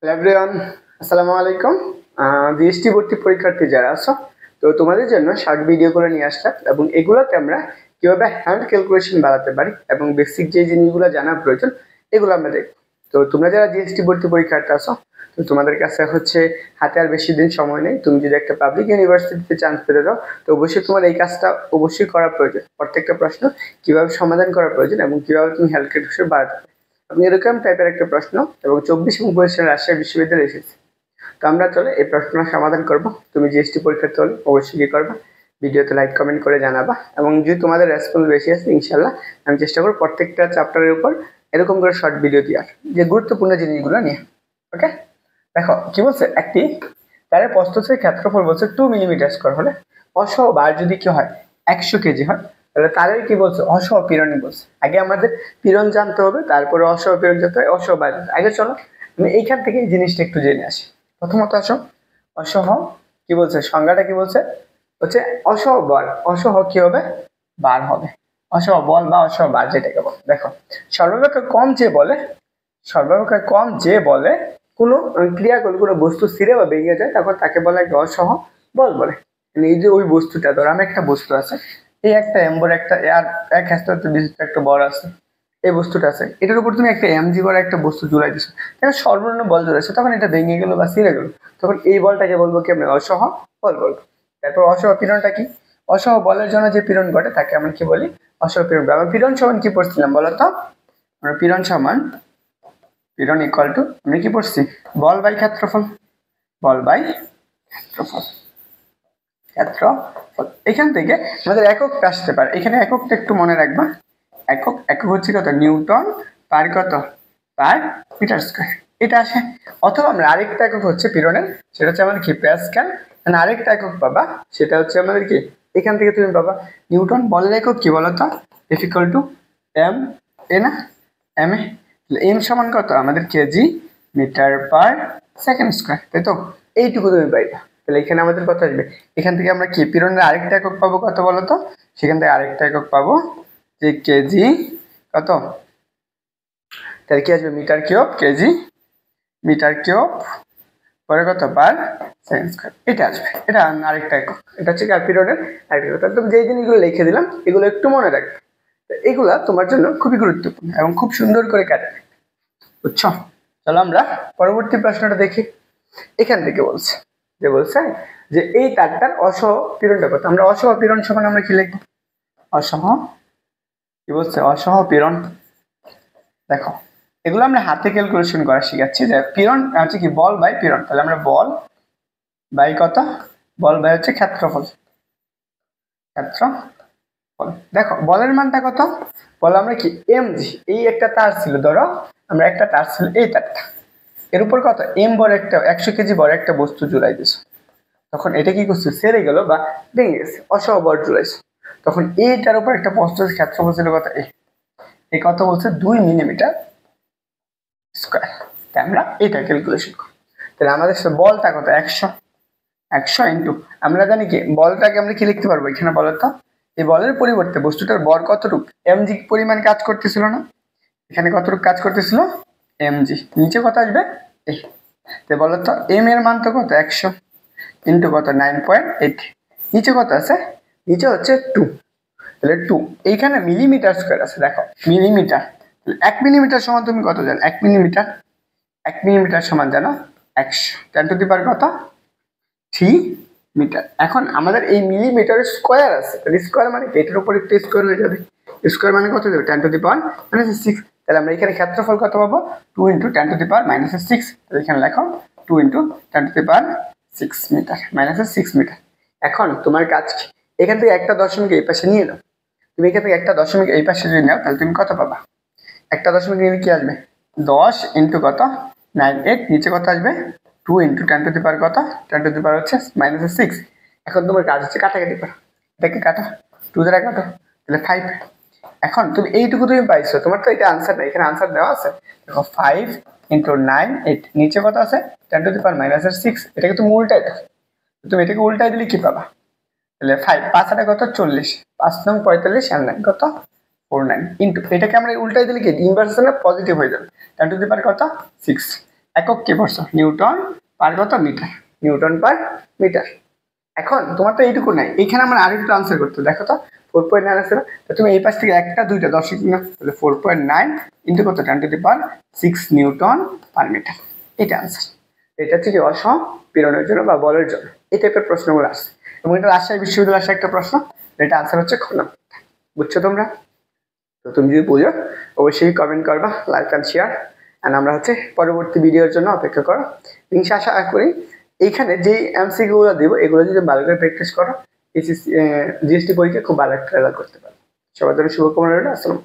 Hello everyone, আসসালামু আলাইকুম। GST ভর্তি পরীক্ষার্থী যারা আছো, তো তোমাদের জন্য শর্ট ভিডিওগুলো নিয়ে আসলাম এবং এগুলোতে আমরা কিভাবে হ্যান্ড ক্যালকুলেশন বাড়াতে পারি এবং বেসিক যে জিনিসগুলো জানা প্রয়োজন এগুলো আমরা দেখব। তো তোমরা যারা জিএসটি ভর্তি পরীক্ষার্থী আছো, তো তোমাদের কাছে হচ্ছে হাতে আর বেশি দিন সময় নেই। তুমি যদি একটা পাবলিক ইউনিভার্সিটিতে চান্স পেতে যাও, তো অবশ্যই তোমার এই কাজটা অবশ্যই করা প্রয়োজন। প্রত্যেকটা প্রশ্ন কিভাবে সমাধান করা প্রয়োজন এবং কিভাবে তুমি হ্যান্ড ক্যালকুলেশন বাড়াতে পারো, আপনি এরকম টাইপের একটা প্রশ্ন এবং 24 এবং 25 সালে রাজশাহী বিশ্ববিদ্যালয়ে এসেছে। তো আমরা চলে এই প্রশ্নটা সমাধান করব। তুমি জিএসটি পরীক্ষার্থী হলে অবশ্যই কি করবা, ভিডিওতে লাইক কমেন্ট করে জানাবা এবং যদি তোমাদের রেসপন্স বেশি আসে ইনশাল্লাহ আমি চেষ্টা করব প্রত্যেকটা চ্যাপ্টারের উপর এরকম করে শর্ট ভিডিও দেওয়ার, যে গুরুত্বপূর্ণ জিনিসগুলো নিয়ে। ওকে, দেখো কি বলছে, একটি তারের প্রস্থচ্ছেদের ক্ষেত্রফল বলছে 2 মিলিমিটার স্কয়ার হলে অসহ বার যদি কি হয় 100 কেজি হয়, তাহলে তারের কি বলছে অসহ পীড়নই বলছে। আগে আমাদের পীড়ন জানতে হবে, তারপরে অসহ পীড়ন জানতে হবে, অসহ বার। আগে চলো আমি এইখান থেকে এই জিনিসটা একটু জেনে আসি। প্রথমত আসো, অসহ কি বলছে, সংজ্ঞাটা কি বলছে হচ্ছে অসহ বল। অসহ কি হবে, বার হবে। অসহ বল বা অসহ বার যেটাকে বলে। দেখো, সর্বাপেক্ষা কম যে বলে, সর্বাপেক্ষা কম যে বলে কোনো ক্রিয়া করলে কোনো বস্তু ছিঁড়ে বা ভেঙে যায়, তখন তাকে বলে কি অসহ বল বলে। মানে এই যে ওই বস্তুটা, ধর আমি একটা বস্তু আছে, এই একটা এম্বর একটা আর এক হ্যাস্তার বিশিষ্ট একটা বল আছে, এই বস্তুটা আছে, এটার উপর তুমি একটা এমজি বড় একটা বস্তু জুড়াই দিছো, তাহলে সর্বনিম্ন বল জুড়াইছো, তখন এটা ভেঙে গেলো বা ছিঁড়ে গেলো, তখন এই বলটাকে বলবো কি আমরা অসহ বল বলবো। তারপর অসহ পীড়নটা কি, অসহ বলের জন্য যে পীড়ন ঘটে তাকে আমরা কি বলি, অসহ পীড়ন। আমরা পীড়ন সমান কি পড়ছিলাম বলতো, আমরা পীড়ন সমান পীড়ন ইকুয়াল টু আমরা কি পড়ছি, বল বাই ক্ষেত্রফল। বল বাই ক্ষেত্রফল, ক্ষেত্রফল। এখান থেকে আমাদের এককটা আসতে পারে, এখানে এককটা একটু মনে রাখবা। একক একক হচ্ছে কত, নিউটন পার কত, পার মিটার স্কয়ার, এটা আসে। অথবা আমরা আরেকটা একক হচ্ছে পীড়নের, সেটা হচ্ছে আমাদের কি প্যাসকেল। আরেকটা একক পাবা, সেটা হচ্ছে আমাদের কি, এখান থেকে তুমি পাবা নিউটন। বলের একক কি বলতো, F equal to M A না, এম এ। এম সমান কত আমাদের KG metre per second square, তাই তো? এইটুকু তুমি পাইবা। তাহলে এখানে আমাদের কত আসবে, এখান থেকে আমরা কি পীড়নের আরেকটা একক পাবো কত বলতো, সেখান থেকে আরেকটা একক পাবো যে কেজি কত, তাহলে কি আসবে metre cube, KG metre cube পরে কত পার সেকেন্ড স্কয়ার, এটা আসবে। এটা আরেকটা একক, এটা হচ্ছে পীড়নের আরেকটা একক। একদম যে জিনিসগুলো লিখে দিলাম এগুলো একটু মনে রাখবে, এগুলা তোমার জন্য খুবই গুরুত্বপূর্ণ এবং খুব সুন্দর করে কাটে, বুঝছো? চলো আমরা পরবর্তী প্রশ্নটা দেখি। এখান থেকে বলছে যে এই তারটার অসহ পীড়নটা কত। আমরা অসহ পীড়ন সমান আমরা কি লিখবো, অসহ কি বলছে, অসহ পীড়ন। দেখো, এগুলো আমরা হাতে ক্যালকুলেশন করা শিখাচ্ছি, যে পীড়ন হচ্ছে কি বল বাই পীড়ন। তাহলে আমরা বল বাই কত, বল বাই হচ্ছে ক্ষেত্রফল, ক্ষেত্রফল। দেখো বলের মানটা কত, বল আমরা কি এমজি, এই একটা তার ছিল, ধরো আমরা একটা তার ছিল এই তারটা, এর উপর কত এম বড় একটা 100 কেজি বড় একটা বস্তু জুড়াই দিছো, তখন এটা কি করছে, ছেড়ে গেল বা ভেঙে গেছে, অসহ বল জুড়াইছো, তখন এইটার উপর একটা প্রস্থ ক্ষেত্রফল ছিল কত, এই কত বলছে 2 মিলিমিটার স্কয়ার। তাই আমরা এটা ক্যালকুলেশন করি। তাহলে আমাদের বলটা কত, 100 ইন্টু, আমরা জানি কি বলটাকে আমরা কি লিখতে পারবো এখানে বলতো, এই বলের পরিবর্তে বস্তুটার বর কতটুকু এমজি পরিমাণ কাজ করতেছিল না, এখানে কতটুকু কাজ করতেছিল এমজি, নিচে কত আসবে এই, তাই বলতো এম এর মান তো কত 100 ইন্টু কত 9.8, নিচে কত আছে, নিচে হচ্ছে 2, তাহলে 2, এইখানে মিলিমিটার স্কয়ার আছে। দেখো মিলিমিটার, 1 মিলিমিটার সমান তুমি কত জানো, 1 মিলিমিটার, 1 মিলিমিটার সমান জানো 100, 10 টু দি পাওয়ার কত 3 মিটার। এখন আমাদের এই মিলিমিটার স্কয়ার আছে, তাহলে স্কয়ার মানে এটার উপর একটা স্কয়ার হয়ে যাবে, স্কয়ার মানে কত যাবে 10 টু দি পাওয়ার -6। তাহলে আমরা এখানে ক্ষেত্রফল কত পাবো, 2 ইন্টু 10 টু দি পাওয়ার -6। তাহলে এখানে লেখো 2 into 10 to the power 6 metre, -6 metre. এখন তোমার কাজ কি, এখান থেকে একটা দশমিক এই পাশে নিয়ে নাও, তুমি এখান থেকে একটা দশমিক এই পাশে যদি নাও তাহলে তুমি কত পাবা, একটা দশমিক নিলে কি আসবে 10 ইন্টু কত 9.8, নিচে কত আসবে 2 ইন্টু 10 টু দি পাওয়ার কত, 10 টু দি পাওয়ার হচ্ছে -6। এখন তোমার কাজ হচ্ছে কাটাকাটি করা, এটাকে কাটো, 2 দ্বারা কাটো, তাহলে 5। এখন তুমি এইটুকু তুমি পাইছো, তোমার তো এটা আনসার নাই, এখানে আনসার দেওয়া আছে। দেখো 5 ইন্টু 9 8, নিচে কত আছে 10 টু দি পাওয়ার -6, এটাকে তুমি উল্টাই দাও, তুমি এটাকে উল্টাই দিলে কি পাবা, তাহলে 5 5 আর কত 40, 5 নং 45 আর 9 কত 49 ইন্টু, এটাকে আমরা উল্টাই দিলে কি ইনভার্স না পজিটিভ হয়ে যাবে, 10 টু দি পাওয়ার কত 6। একক কি পড়ছো? নিউটন পার কত মিটার, নিউটন পার মিটার। এখন তোমার তো এইটুকু নাই, এইখানে আমার আরেকটু আনসার করতে দেখো তো 4.9 আছে না, তো তুমি এই পাশ থেকে একটা দুইটা দশমিক না, তাহলে 4.9 ইন্টু কত 10⁶ নিউটন পার মিটার, এটা আনসার। এটা হচ্ছে কি অসম্পীড়নের জন্য বা বলের জন্য এই টাইপের প্রশ্নগুলো আসছে, এবং এটা রাজশাহী বিশ্ববিদ্যালয়ের আসা একটা প্রশ্ন, এটা আনসার হচ্ছে খ নম্বর। বুঝছো তোমরা? তো তুমি যদি বুঝো অবশ্যই কমেন্ট করবা, লাইক অ্যান্ড শেয়ার, অ্যান্ড আমরা হচ্ছে পরবর্তী ভিডিওর জন্য অপেক্ষা করো। আশা করি এইখানে যে এমসিকিউগুলো দিব এগুলো যদি ভালো করে প্র্যাকটিস করো, জিএসটি পরীক্ষা খুব ভালো একটা রেজাল্ট করতে পারো। সবার জন্য শুভকামনা রইল। আসসালাম।